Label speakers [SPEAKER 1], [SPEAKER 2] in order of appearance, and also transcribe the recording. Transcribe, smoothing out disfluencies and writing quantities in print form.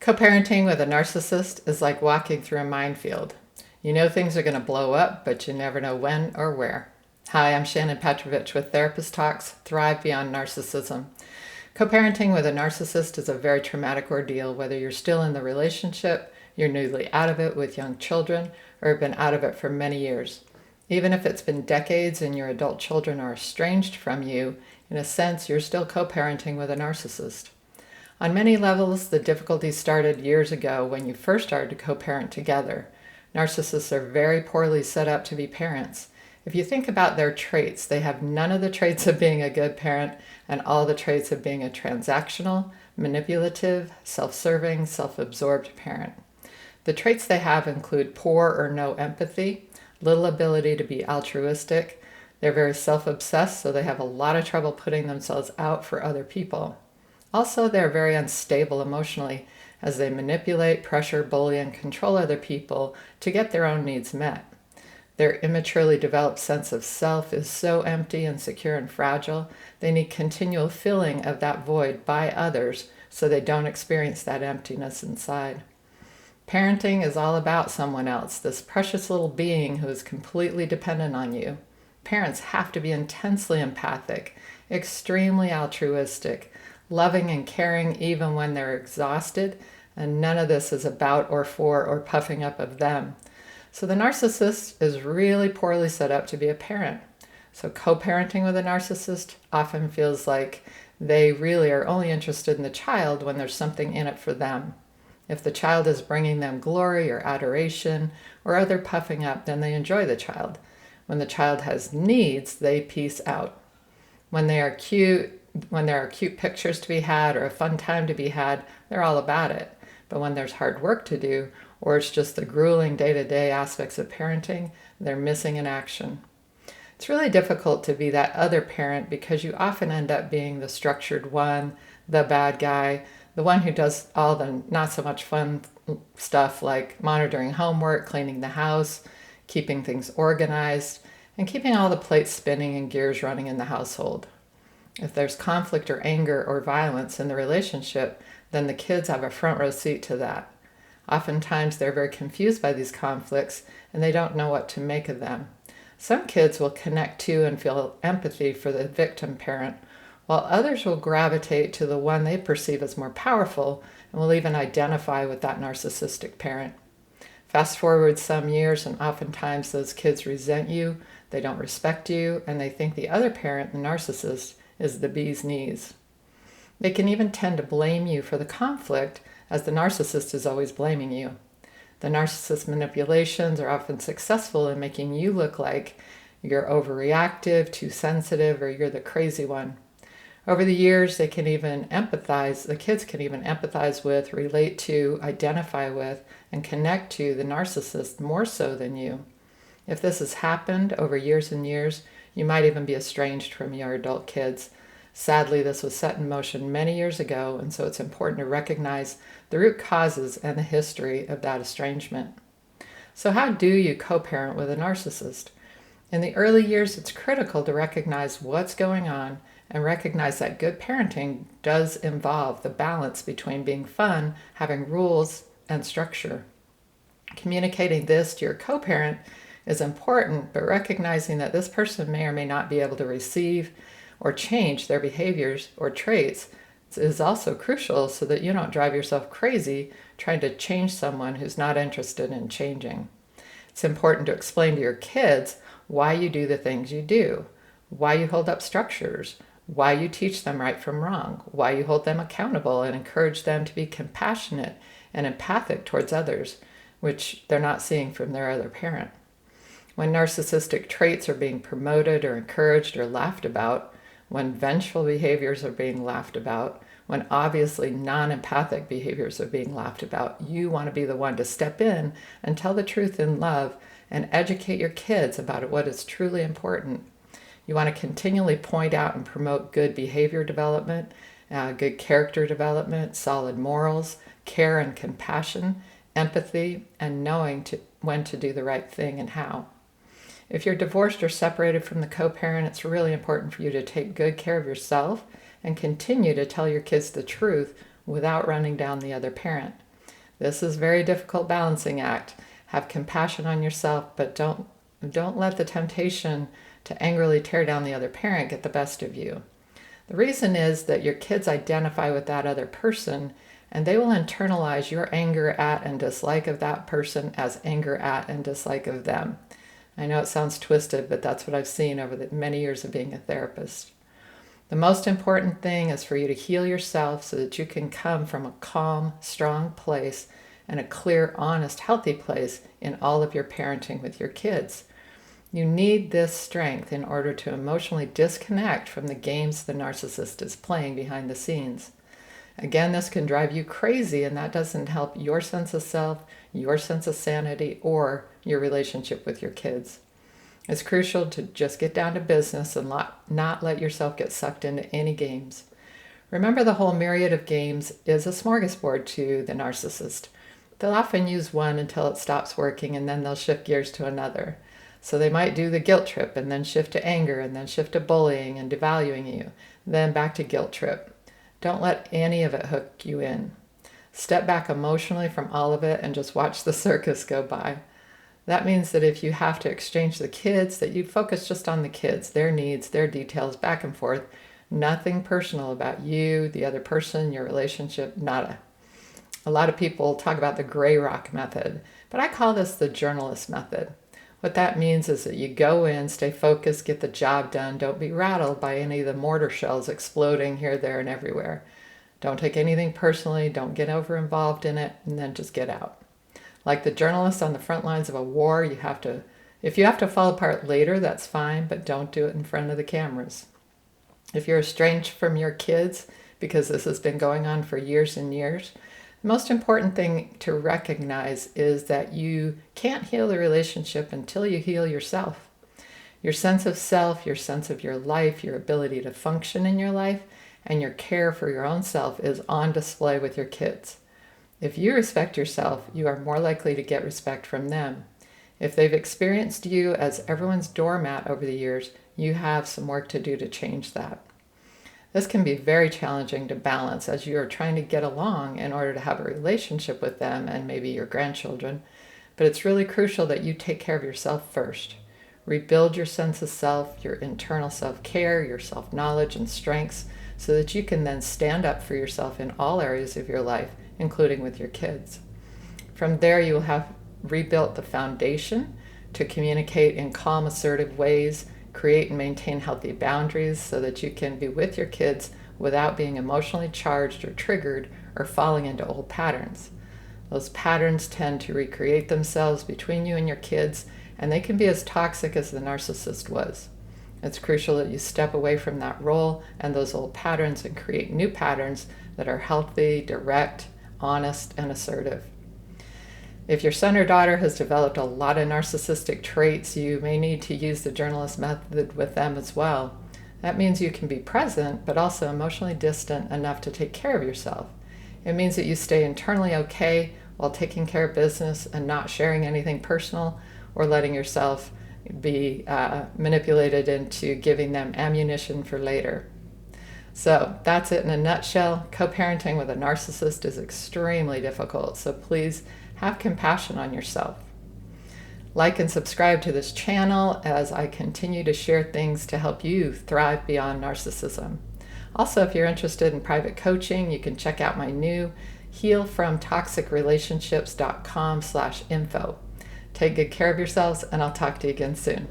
[SPEAKER 1] Co-parenting with a narcissist is like walking through a minefield. You know things are going to blow up, but you never know when or where. Hi, I'm Shannon Petrovich with Therapist Talks, Thrive Beyond Narcissism. Co-parenting with a narcissist is a very traumatic ordeal, whether you're still in the relationship, you're newly out of it with young children, or have been out of it for many years. Even if it's been decades and your adult children are estranged from you, in a sense, you're still co-parenting with a narcissist. On many levels, the difficulties started years ago when you first started to co-parent together. Narcissists are very poorly set up to be parents. If you think about their traits, they have none of the traits of being a good parent and all the traits of being a transactional, manipulative, self-serving, self-absorbed parent. The traits they have include poor or no empathy, little ability to be altruistic. They're very self-obsessed, so they have a lot of trouble putting themselves out for other people. Also, they're very unstable emotionally as they manipulate, pressure, bully, and control other people to get their own needs met. Their immaturely developed sense of self is so empty, insecure, and fragile, they need continual filling of that void by others so they don't experience that emptiness inside. Parenting is all about someone else, this precious little being who is completely dependent on you. Parents have to be intensely empathic, extremely altruistic, loving and caring even when they're exhausted, and none of this is about or for or puffing up of them. So the narcissist is really poorly set up to be a parent. So co-parenting with a narcissist often feels like they really are only interested in the child when there's something in it for them. If the child is bringing them glory or adoration or other puffing up, then they enjoy the child. When the child has needs, they peace out. When there are cute pictures to be had or a fun time to be had, they're all about it. But when there's hard work to do, or it's just the grueling day-to-day aspects of parenting, they're missing in action. It's really difficult to be that other parent because you often end up being the structured one, the bad guy, the one who does all the not so much fun stuff like monitoring homework, cleaning the house, keeping things organized, and keeping all the plates spinning and gears running in the household. If there's conflict or anger or violence in the relationship, then the kids have a front row seat to that. Oftentimes they're very confused by these conflicts and they don't know what to make of them. Some kids will connect to and feel empathy for the victim parent, while others will gravitate to the one they perceive as more powerful and will even identify with that narcissistic parent. Fast forward some years and oftentimes those kids resent you, they don't respect you, and they think the other parent, the narcissist, is the bee's knees. They can even tend to blame you for the conflict as the narcissist is always blaming you. The narcissist manipulations are often successful in making you look like you're overreactive, too sensitive, or you're the crazy one. Over the years, the kids can even empathize with, relate to, identify with, and connect to the narcissist more so than you. If this has happened over years and years, you might even be estranged from your adult kids. Sadly, this was set in motion many years ago, and so it's important to recognize the root causes and the history of that estrangement. So how do you co-parent with a narcissist? In the early years, it's critical to recognize what's going on and recognize that good parenting does involve the balance between being fun, having rules, and structure. Communicating this to your co-parent is important, but recognizing that this person may or may not be able to receive or change their behaviors or traits is also crucial so that you don't drive yourself crazy trying to change someone who's not interested in changing. It's important to explain to your kids why you do the things you do, why you hold up structures, why you teach them right from wrong, why you hold them accountable and encourage them to be compassionate and empathic towards others, which they're not seeing from their other parent. When narcissistic traits are being promoted or encouraged or laughed about, when vengeful behaviors are being laughed about, when obviously non-empathic behaviors are being laughed about, you want to be the one to step in and tell the truth in love and educate your kids about what is truly important. You want to continually point out and promote good behavior development, good character development, solid morals, care and compassion, empathy, and knowing when to do the right thing and how. If you're divorced or separated from the co-parent, it's really important for you to take good care of yourself and continue to tell your kids the truth without running down the other parent. This is a very difficult balancing act. Have compassion on yourself, but don't let the temptation to angrily tear down the other parent get the best of you. The reason is that your kids identify with that other person, and they will internalize your anger at and dislike of that person as anger at and dislike of them. I know it sounds twisted, but that's what I've seen over the many years of being a therapist. The most important thing is for you to heal yourself so that you can come from a calm, strong place and a clear, honest, healthy place in all of your parenting with your kids. You need this strength in order to emotionally disconnect from the games the narcissist is playing behind the scenes. Again, this can drive you crazy, and that doesn't help your sense of self, your sense of sanity, or your relationship with your kids. It's crucial to just get down to business and not let yourself get sucked into any games. Remember, the whole myriad of games is a smorgasbord to the narcissist. They'll often use one until it stops working, and then they'll shift gears to another. So they might do the guilt trip and then shift to anger and then shift to bullying and devaluing you, then back to guilt trip. Don't let any of it hook you in. Step back emotionally from all of it and just watch the circus go by. That means that if you have to exchange the kids, that you focus just on the kids, their needs, their details, back and forth. Nothing personal about you, the other person, your relationship, nada. A lot of people talk about the gray rock method, but I call this the journalist method. What that means is that you go in, stay focused, get the job done. Don't be rattled by any of the mortar shells exploding here, there, and everywhere. Don't take anything personally. Don't get over involved in it, and then just get out. Like the journalist on the front lines of a war, if you have to fall apart later, that's fine, but don't do it in front of the cameras. If you're estranged from your kids, because this has been going on for years and years, the most important thing to recognize is that you can't heal the relationship until you heal yourself. Your sense of self, your sense of your life, your ability to function in your life, and your care for your own self is on display with your kids. If you respect yourself, you are more likely to get respect from them. If they've experienced you as everyone's doormat over the years, you have some work to do to change that. This can be very challenging to balance as you are trying to get along in order to have a relationship with them and maybe your grandchildren, but it's really crucial that you take care of yourself first. Rebuild your sense of self, your internal self-care, your self-knowledge and strengths, so that you can then stand up for yourself in all areas of your life, including with your kids. From there, you will have rebuilt the foundation to communicate in calm, assertive ways, create and maintain healthy boundaries so that you can be with your kids without being emotionally charged or triggered or falling into old patterns. Those patterns tend to recreate themselves between you and your kids, and they can be as toxic as the narcissist was. It's crucial that you step away from that role and those old patterns and create new patterns that are healthy, direct, honest, and assertive. If your son or daughter has developed a lot of narcissistic traits, you may need to use the journalist method with them as well. That means you can be present, but also emotionally distant enough to take care of yourself. It means that you stay internally okay while taking care of business and not sharing anything personal or letting yourself be manipulated into giving them ammunition for later. So that's it in a nutshell. Co-parenting with a narcissist is extremely difficult, so please have compassion on yourself. Like and subscribe to this channel as I continue to share things to help you thrive beyond narcissism. Also, if you're interested in private coaching, you can check out my new healfromtoxicrelationships.com/info. Take good care of yourselves, and I'll talk to you again soon.